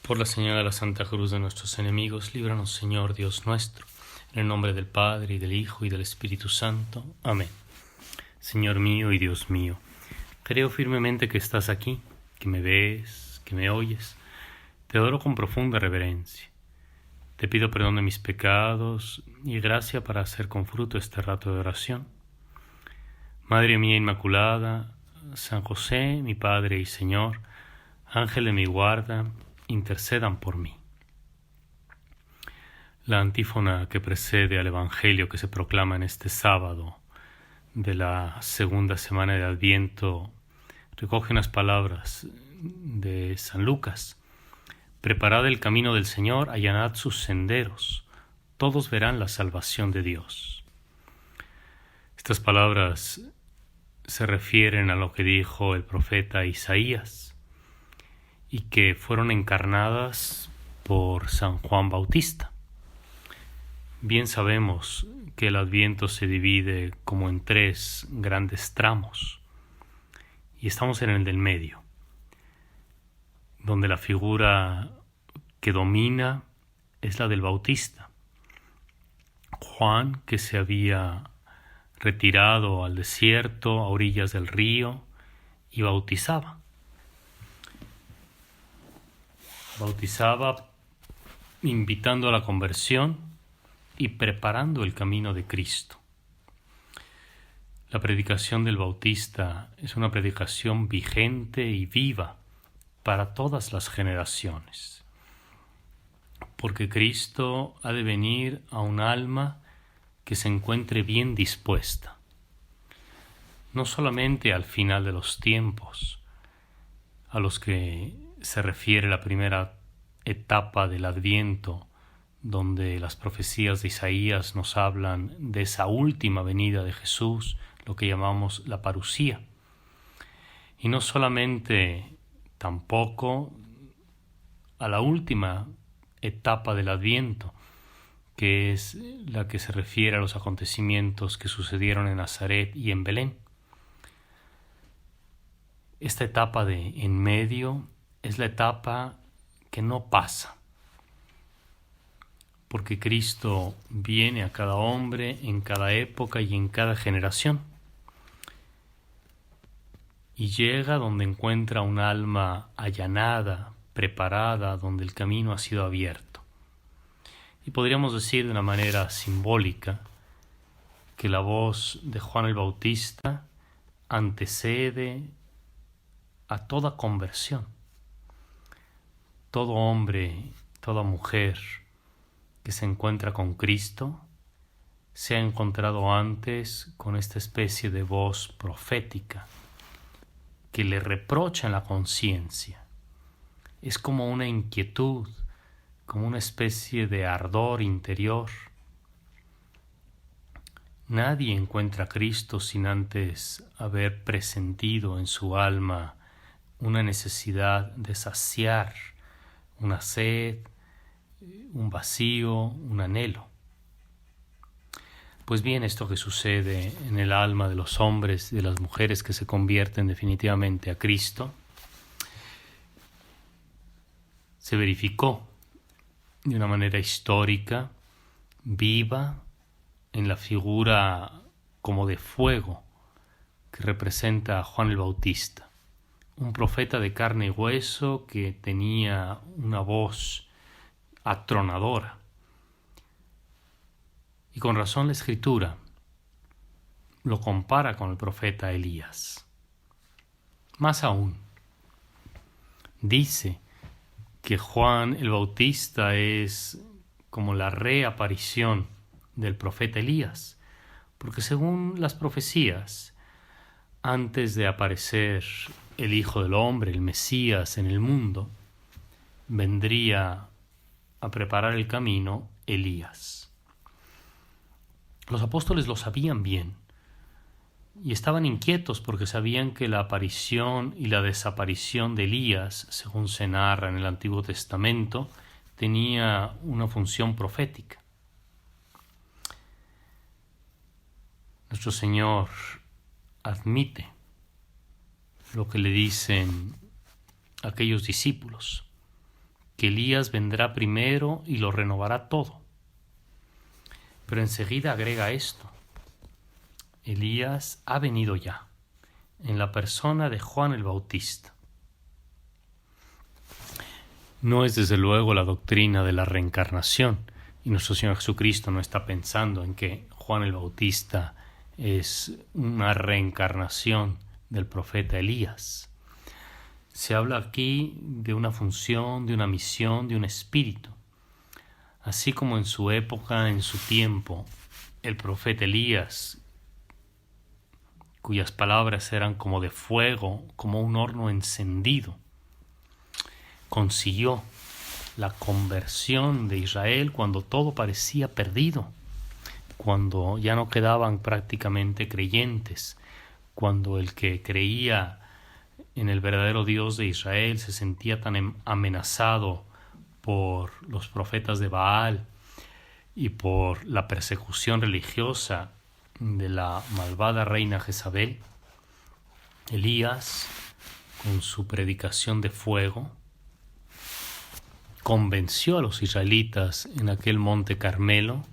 Por la señal de la Santa Cruz de nuestros enemigos, líbranos, Señor Dios nuestro, en el nombre del Padre, y del Hijo, y del Espíritu Santo. Amén. Señor mío y Dios mío, creo firmemente que estás aquí, que me ves, que me oyes. Te adoro con profunda reverencia. Te pido perdón de mis pecados y gracia para hacer con fruto este rato de oración. Madre mía Inmaculada, San José, mi Padre y Señor, Ángel de mi guarda, intercedan por mí. La antífona que precede al Evangelio que se proclama en este sábado de la segunda semana de Adviento recoge unas palabras de San Lucas. Preparad el camino del Señor, allanad sus senderos, todos verán la salvación de Dios. Estas palabras se refieren a lo que dijo el profeta Isaías y que fueron encarnadas por San Juan Bautista. Bien sabemos que el Adviento se divide como en 3 grandes tramos y estamos en el del medio, donde la figura que domina es la del Bautista. Juan, que se había retirado al desierto, a orillas del río, y bautizaba. Bautizaba invitando a la conversión y preparando el camino de Cristo. La predicación del Bautista es una predicación vigente y viva para todas las generaciones, porque Cristo ha de venir a un alma que se encuentre bien dispuesta, no solamente al final de los tiempos, a los que se refiere la primera etapa del Adviento, donde las profecías de Isaías nos hablan de esa última venida de Jesús, lo que llamamos la parusía. Y no solamente tampoco a la última etapa del Adviento, que es la que se refiere a los acontecimientos que sucedieron en Nazaret y en Belén. Esta etapa de en medio es la etapa que no pasa, porque Cristo viene a cada hombre en cada época y en cada generación, y llega donde encuentra un alma allanada, preparada, donde el camino ha sido abierto. Y podríamos decir de una manera simbólica que la voz de Juan el Bautista antecede a toda conversión. Todo hombre, toda mujer que se encuentra con Cristo se ha encontrado antes con esta especie de voz profética que le reprocha en la conciencia. Es como una inquietud, como una especie de ardor interior. Nadie encuentra a Cristo sin antes haber presentido en su alma una necesidad de saciar una sed, un vacío, un anhelo. Pues bien, esto que sucede en el alma de los hombres y de las mujeres que se convierten definitivamente a Cristo, se verificó de una manera histórica, viva, en la figura como de fuego que representa a Juan el Bautista, un profeta de carne y hueso que tenía una voz atronadora. Y con razón la Escritura lo compara con el profeta Elías. Más aún, dice que Juan el Bautista es como la reaparición del profeta Elías, porque según las profecías, antes de aparecer el Hijo del Hombre, el Mesías en el mundo, vendría a preparar el camino Elías. Los apóstoles lo sabían bien y estaban inquietos porque sabían que la aparición y la desaparición de Elías, según se narra en el Antiguo Testamento, tenía una función profética. Nuestro Señor admite lo que le dicen aquellos discípulos, que Elías vendrá primero y lo renovará todo. Pero enseguida agrega esto: Elías ha venido ya, en la persona de Juan el Bautista. No es desde luego la doctrina de la reencarnación, y nuestro Señor Jesucristo no está pensando en que Juan el Bautista es una reencarnación del profeta Elías. Se habla aquí de una función, de una misión, de un espíritu. Así como en su época, en su tiempo, el profeta Elías, cuyas palabras eran como de fuego, como un horno encendido, consiguió la conversión de Israel cuando todo parecía perdido, cuando ya no quedaban prácticamente creyentes, cuando el que creía en el verdadero Dios de Israel se sentía tan amenazado por los profetas de Baal y por la persecución religiosa de la malvada reina Jezabel. Elías, con su predicación de fuego, convenció a los israelitas en aquel monte Carmelo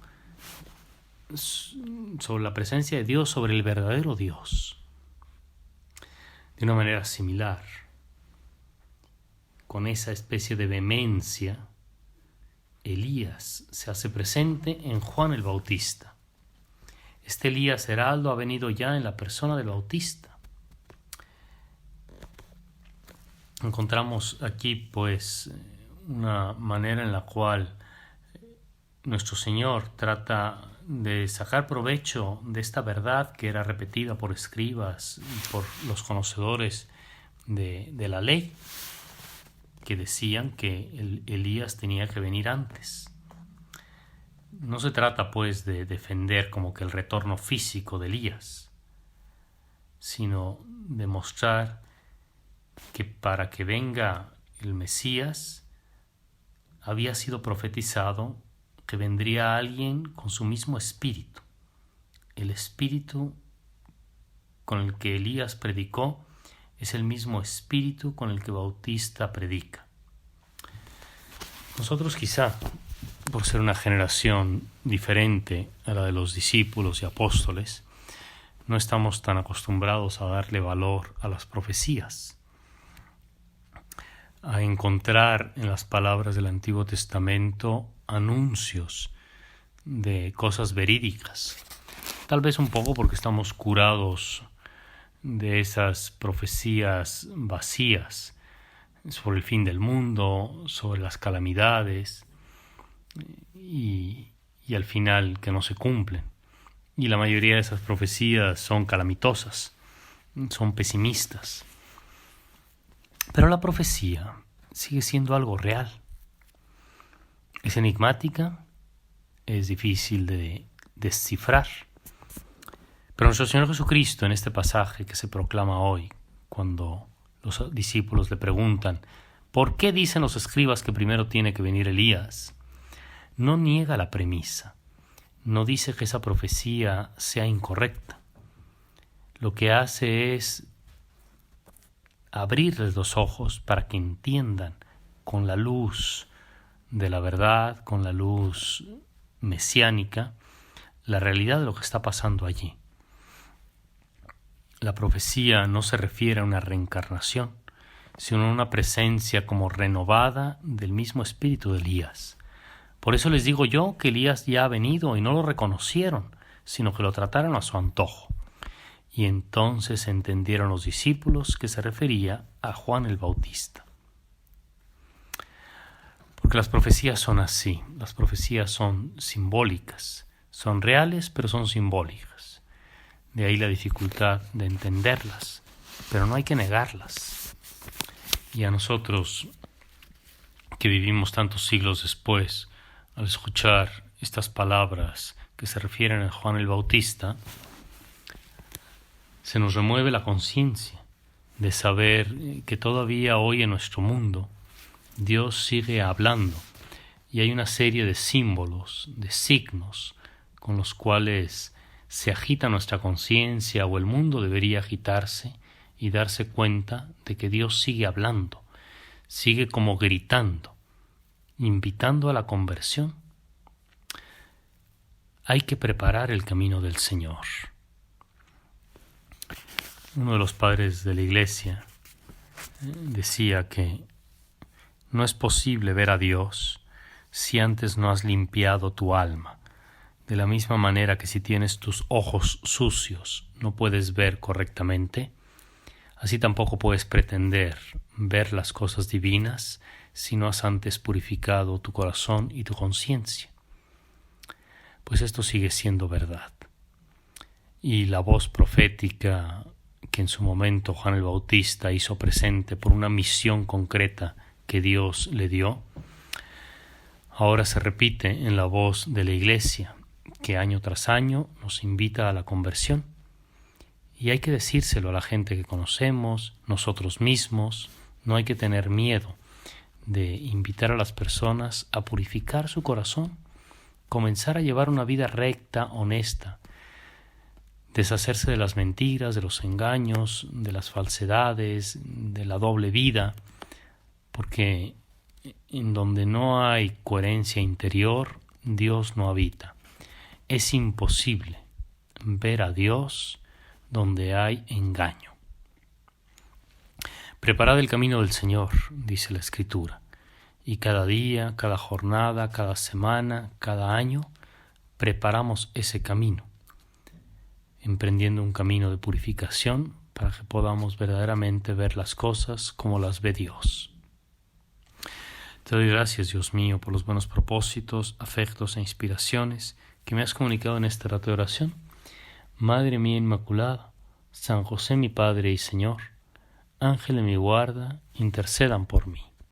sobre la presencia de Dios, sobre el verdadero Dios. De una manera similar, con esa especie de vehemencia, Elías se hace presente en Juan el Bautista. Este Elías heraldo ha venido ya en la persona del Bautista. Encontramos aquí, pues, una manera en la cual nuestro Señor trata de sacar provecho de esta verdad que era repetida por escribas y por los conocedores de la ley, que decían que Elías tenía que venir antes. No se trata, pues, de defender como que el retorno físico de Elías, sino de mostrar que para que venga el Mesías había sido profetizado que vendría alguien con su mismo espíritu. El espíritu con el que Elías predicó es el mismo espíritu con el que Bautista predica. Nosotros quizá, por ser una generación diferente a la de los discípulos y apóstoles, no estamos tan acostumbrados a darle valor a las profecías, a encontrar en las palabras del Antiguo Testamento anuncios de cosas verídicas. Tal vez un poco porque estamos curados de esas profecías vacías sobre el fin del mundo, sobre las calamidades y al final que no se cumplen. Y la mayoría de esas profecías son calamitosas, son pesimistas. Pero la profecía sigue siendo algo real. Es enigmática, es difícil de descifrar. Pero nuestro Señor Jesucristo, en este pasaje que se proclama hoy, cuando los discípulos le preguntan ¿por qué dicen los escribas que primero tiene que venir Elías?, no niega la premisa, no dice que esa profecía sea incorrecta. Lo que hace es abrirles los ojos para que entiendan con la luz de la verdad, con la luz mesiánica, la realidad de lo que está pasando allí. La profecía no se refiere a una reencarnación, sino a una presencia como renovada del mismo espíritu de Elías. Por eso les digo yo que Elías ya ha venido y no lo reconocieron, sino que lo trataron a su antojo. Y entonces entendieron los discípulos que se refería a Juan el Bautista. Porque las profecías son así, las profecías son simbólicas, son reales pero son simbólicas. De ahí la dificultad de entenderlas, pero no hay que negarlas. Y a nosotros, que vivimos tantos siglos después, al escuchar estas palabras que se refieren a Juan el Bautista, se nos remueve la conciencia de saber que todavía hoy en nuestro mundo Dios sigue hablando y hay una serie de símbolos, de signos con los cuales se agita nuestra conciencia o el mundo debería agitarse y darse cuenta de que Dios sigue hablando, sigue como gritando invitando a la conversión. Hay que preparar el camino del Señor. Uno de los padres de la Iglesia decía que no es posible ver a Dios si antes no has limpiado tu alma. De la misma manera que si tienes tus ojos sucios no puedes ver correctamente, así tampoco puedes pretender ver las cosas divinas si no has antes purificado tu corazón y tu conciencia. Pues esto sigue siendo verdad. Y la voz profética que en su momento Juan el Bautista hizo presente por una misión concreta que Dios le dio, ahora se repite en la voz de la Iglesia, que año tras año nos invita a la conversión. Y hay que decírselo a la gente que conocemos, nosotros mismos. No hay que tener miedo de invitar a las personas a purificar su corazón, comenzar a llevar una vida recta, honesta, deshacerse de las mentiras, de los engaños, de las falsedades, de la doble vida, porque en donde no hay coherencia interior, Dios no habita. Es imposible ver a Dios donde hay engaño. Preparad el camino del Señor, dice la Escritura, y cada día, cada jornada, cada semana, cada año, preparamos ese camino, emprendiendo un camino de purificación para que podamos verdaderamente ver las cosas como las ve Dios. Te doy gracias, Dios mío, por los buenos propósitos, afectos e inspiraciones que me has comunicado en este rato de oración. Madre mía Inmaculada, San José mi Padre y Señor, Ángel de mi guarda, intercedan por mí.